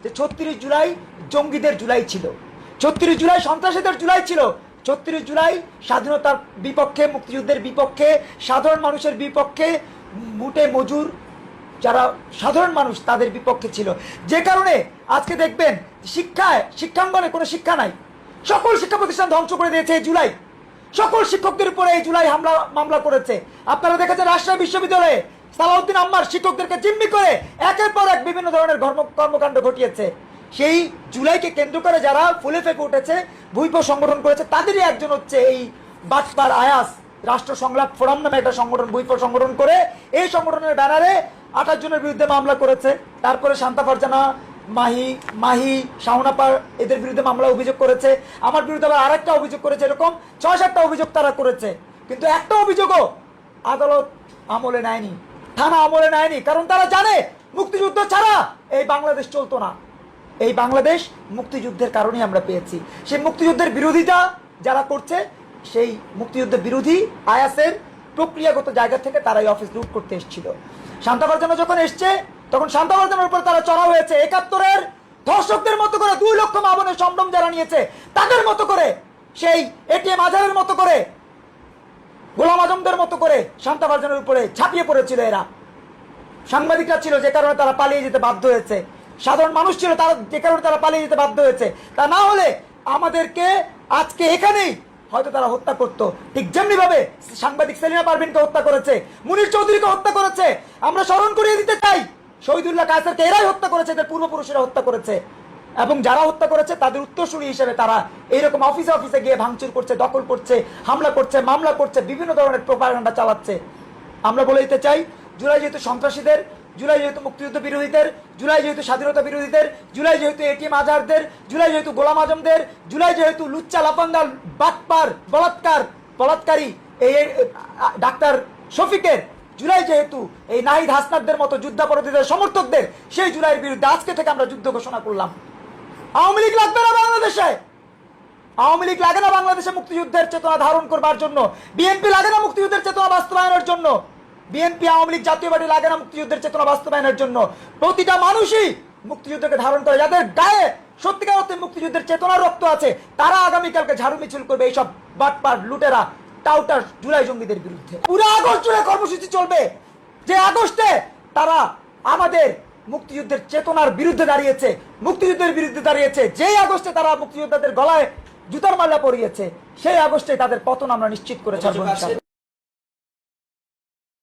যে ৩৬ জুলাই জঙ্গিদের জুলাই ছিল, ৩৬ জুলাই সন্ত্রাসীদের জুলাই ছিল, ৩৬ জুলাই স্বাধীনতার বিপক্ষে, মুক্তিযুদ্ধের বিপক্ষে, সাধারণ মানুষের বিপক্ষে, মুটে মজুর যারা সাধারণ মানুষ তাদের বিপক্ষে ছিল। যে কারণে আজকে দেখবেন শিক্ষাঙ্গনে কোনো শিক্ষা নাই, সকল শিক্ষা প্রতিষ্ঠান ধ্বংস করে দিয়েছে এই জুলাই, সকল শিক্ষকদের উপরে এই জুলাই মামলা করেছে। আপনারা দেখেছেন রাজশাহী বিশ্ববিদ্যালয়ে সালাউদ্দিন আম্মার শিক্ষকদেরকে জিম্মি করে একের পর এক বিভিন্ন ধরনের কর্মকাণ্ড ঘটিয়েছে। সেই জুলাইকে কেন্দ্র করে যারা ফুলে ফেপে উঠেছে, ভুইপো সংগঠন করেছে, তাদেরই একজন হচ্ছে এই বাটপার আয়াস। রাষ্ট্র সংলাপ ফোরাম নামে একটা সংগঠন ভুইপো সংগঠন করে এই সংগঠনের ব্যানারে 28 জনের বিরুদ্ধে মামলা করেছে। তারপরে শান্তা ফারজানা, মাহি, শাওনাপার এদের বিরুদ্ধে মামলা অভিযোগ করেছে। আমার বিরুদ্ধে আবার আরেকটা অভিযোগ করেছে। এরকম 6-7টা অভিযোগ তারা করেছে, কিন্তু একটা অভিযোগও আদালত আমলে নেয়নি, থানা আমলে নেয়নি। কারণ তারা জানে মুক্তিযুদ্ধ ছাড়া এই বাংলাদেশ চলতো না। এই বাংলাদেশ মুক্তিযুদ্ধের কারণেই আমরা পেয়েছি। সেই মুক্তিযুদ্ধের বিরোধিতা যারা করছে, সেই মুক্তিযুদ্ধের বিরোধী আয়াসের প্রক্রিয়াগত জায়গা থেকে তারা এই অফিস লুট করতে এসেছিল। শান্তা ফারজানা যখন এসছে তখন শান্তা ফারজানার উপর তারা চড়া হয়েছে। 71-এর ধর্ষকদের মতো করে 2 লক্ষ মা বোনের সম্ভ্রম যারা নিয়েছে তাদের মতো করে, সেই এটিএম আজহারের মতো করে, গোলাম আজমদের মতো করে শান্তা ফারজানার উপরে ঝাঁপিয়ে পড়েছিল এরা। সাংবাদিকরা ছিল যে কারণে তারা পালিয়ে যেতে বাধ্য হয়েছে, সাধারণ মানুষ ছিল তারা যে কারণে তারা পালিয়ে যেতে বাধ্য হয়েছে। তা না হলে আমাদেরকে আজকে এখানেই হয়তো তারা হত্যা করতো। ঠিক যেমনি ভাবে সাংবাদিক সেলিনা পারভিনকে হত্যা করেছে, মুনীর চৌধুরীকে হত্যা করেছে। আমরা স্মরণ করিয়ে দিতে চাই, শহীদুল্লাহ কায়সারকে এরাই হত্যা করেছে, এদের পূর্বপুরুষেরা হত্যা করেছে। এবং যারা হত্যা করেছে তাদের উত্তরসূরি হিসেবে তারা এইরকম অফিসে অফিসে গিয়ে ভাঙচুর করছে, দখল করছে, হামলা করছে, মামলা করছে, বিভিন্ন ধরনের প্রোপাগান্ডা চালাচ্ছে। আমরা বলে দিতে চাই, জুলাই যেহেতু সন্ত্রাসীদের, জুলাই যেহেতু মুক্তিযুদ্ধ বিরোধীদের, জুলাই যেহেতু স্বাধীনতা বিরোধীদের, জুলাই যেহেতু এটিএম আজহারদের, জুলাই যেহেতু গোলাম আজমদের, জুলাই যেহেতু লুচ্চা লাফাঙ্গা বাটপার বলাৎকারী এই ডাক্তার শফিকের, জুলাই যেহেতু এই নাহিদ হাসনাতদের মতো যুদ্ধাপরাধীদের সমর্থকদের, সেই জুলাইয়ের বিরুদ্ধে আজকে থেকে আমরা যুদ্ধ ঘোষণা করলাম। আওয়ামী লীগ লাগবে না বাংলাদেশে, আওয়ামী লীগ লাগে না বাংলাদেশে মুক্তিযুদ্ধের চেতনা ধারণ করবার জন্য, বিএনপি লাগে না মুক্তিযুদ্ধের চেতনা বাস্তবায়নের জন্য, বিএনপি আওয়ামী লীগ জাতীয় পার্টি লাগে না মুক্তিযুদ্ধের চেতনা বাস্তবায়নের জন্য। প্রতিটা মানুষই মুক্তিযুদ্ধকে ধারণ করে, যাদের গায়ে সত্যিকার অর্থে মুক্তিযুদ্ধের চেতনার রক্ত আছে, তারা আগামীকালকে ঝাড়ু মিছিল করবে এইসব বাটপার লুটেরা টাউটার জুলাই জঙ্গিদের বিরুদ্ধে। পুরো আগস্ট জুড়ে কর্মসূচি চলবে। যে আগস্টে তারা আমাদের মুক্তিযুদ্ধের চেতনার বিরুদ্ধে দাঁড়িয়েছে, মুক্তিযুদ্ধের বিরুদ্ধে দাঁড়িয়েছে, যেই আগস্টে তারা মুক্তিযোদ্ধাদের গলায় জুতার মালা পরিয়েছে, সেই আগস্টে তাদের পতন আমরা নিশ্চিত করে ছাড়বো।